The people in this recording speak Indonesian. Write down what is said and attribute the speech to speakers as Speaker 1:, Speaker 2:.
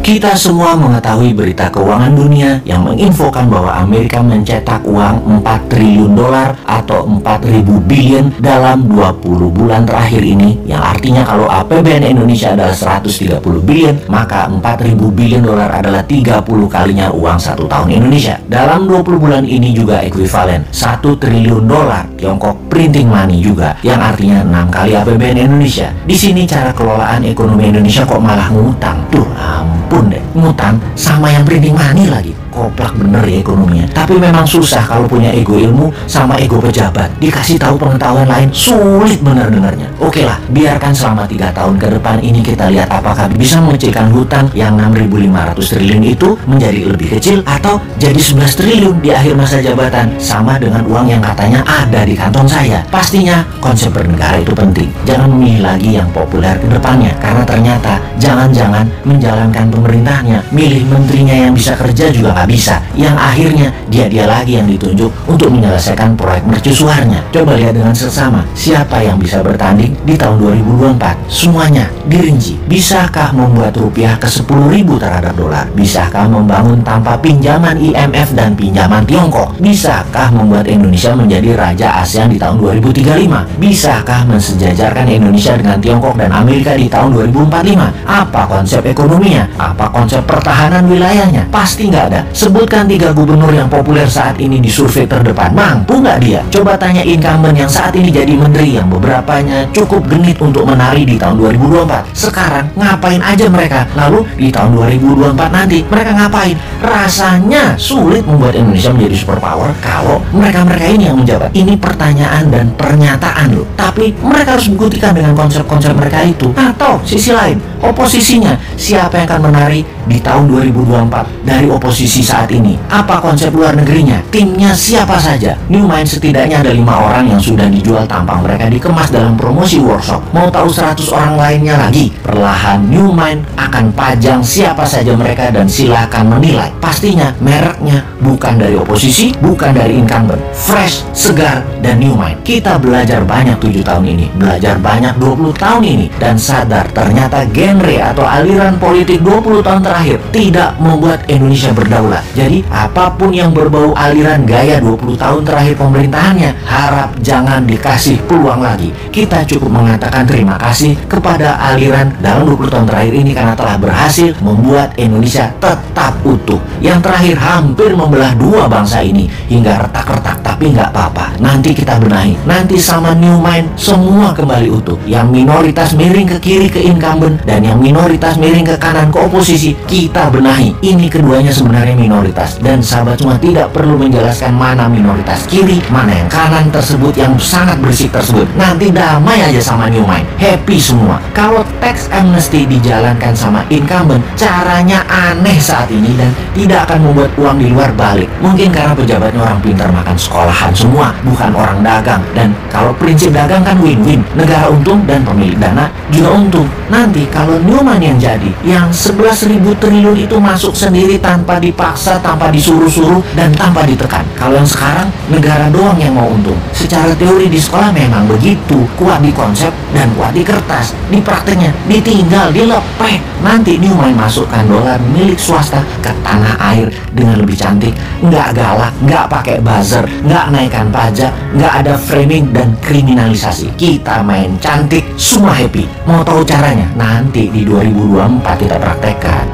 Speaker 1: Kita semua mengetahui berita keuangan dunia yang menginfokan bahwa Amerika mencetak uang 4 triliun dolar atau 4.000 billion dalam 20 bulan terakhir ini, yang artinya kalau APBN Indonesia adalah 130 billion, maka 4.000 billion dolar adalah 30 kalinya uang 1 tahun Indonesia. Dalam 20 bulan ini juga ekuivalen 1 triliun dolar Tiongkok printing money juga, yang artinya 6 kali APBN Indonesia. Di sini cara kelolaan ekonomi Indonesia kok malah ngutang. Tuh ampun deh, ngutang sama yang printing money lagi. Koplak bener ya ekonominya. Tapi memang susah kalau punya ego ilmu sama ego pejabat. Dikasih tahu pengetahuan lain sulit bener dengarnya. Oke lah, biarkan selama 3 tahun ke depan ini kita lihat apakah bisa mengecilkan hutang yang 6.500 triliun itu menjadi lebih kecil atau jadi 11 triliun di akhir masa jabatan, sama dengan uang yang katanya ada di kantong saya. Pastinya konsep bernegara itu penting. Jangan memilih lagi yang populer ke depannya, karena ternyata jangan-jangan menjalankan pemerintahnya, milih menterinya yang bisa kerja juga bisa, yang akhirnya dia lagi yang ditunjuk untuk menyelesaikan proyek mercusuarnya. Coba lihat dengan seksama siapa yang bisa bertanding di tahun 2024. Semuanya dirinci. Bisakah membuat rupiah ke 10.000 terhadap dolar? Bisakah membangun tanpa pinjaman IMF dan pinjaman Tiongkok? Bisakah membuat Indonesia menjadi raja ASEAN di tahun 2035? Bisakah mensejajarkan Indonesia dengan Tiongkok dan Amerika di tahun 2045? Apa konsep ekonominya? Apa konsep pertahanan wilayahnya? Pasti nggak ada. Sebutkan 3 gubernur yang populer saat ini di survei terdepan. Mampu nggak dia? Coba tanya incumbent yang saat ini jadi menteri, yang beberapanya cukup genit untuk menari di tahun 2024. Sekarang ngapain aja mereka? Lalu di tahun 2024 nanti mereka ngapain? Rasanya sulit membuat Indonesia menjadi superpower kalau mereka-mereka ini yang menjabat. Ini pertanyaan dan pernyataan loh. Tapi mereka harus membuktikan dengan konsep-konsep mereka itu. Atau sisi lain, oposisinya, siapa yang akan menari di tahun 2024 dari oposisi saat ini? Apa konsep luar negerinya? Timnya siapa saja? New Mind setidaknya ada 5 orang yang sudah dijual tampang mereka dikemas dalam promosi workshop. Mau tahu 100 orang lainnya lagi? Perlahan New Mind akan pajang siapa saja mereka dan silakan menilai. Pastinya mereknya bukan dari oposisi, bukan dari incumbent. Fresh, segar, dan New Mind. Kita belajar banyak 7 tahun ini, belajar banyak 20 tahun ini, dan sadar ternyata genre atau aliran politik 20 tahun terakhir tidak membuat Indonesia berdaulat. Jadi apapun yang berbau aliran gaya 20 tahun terakhir pemerintahannya, harap jangan dikasih peluang lagi. Kita cukup mengatakan terima kasih kepada aliran dalam 20 tahun terakhir ini karena telah berhasil membuat Indonesia tetap utuh. Yang terakhir hampir membelah 2 bangsa ini hingga retak-retak, tapi nggak apa-apa. Nanti kita benahi. Nanti sama New Mind semua kembali utuh. Yang minoritas miring ke kiri ke incumbent dan yang minoritas miring ke kanan ke oposisi, kita benahi. Ini keduanya sebenarnya minoritas, dan sahabat semua tidak perlu menjelaskan mana minoritas kiri, mana yang kanan tersebut yang sangat berisik tersebut. Nanti damai aja sama New Mind, happy semua. Kalau tax amnesty dijalankan sama incumbent, caranya aneh saat ini dan tidak akan membuat uang di luar balik. Mungkin karena pejabatnya orang pintar makan sekolahan semua, bukan orang dagang. Dan kalau prinsip dagang kan win-win, negara untung dan pemilik dana juga untung. Nanti kalau New Mind yang jadi, yang 11.000 triliun itu masuk sendiri tanpa dipaksa, tanpa disuruh-suruh, dan tanpa ditekan. Kalau yang sekarang negara doang yang mau untung. Secara teori di sekolah memang begitu, kuat di konsep dan kuat di kertas. Di prakteknya ditinggal, dilepeh. Nanti New Mind masukkan dolar milik swasta ke tanah air dengan lebih cantik, nggak galak, nggak pakai buzzer, nggak naikkan pajak, nggak ada framing dan kriminalisasi. Kita main cantik, semua happy. Mau tahu caranya? Nanti di 2024 kita praktekkan.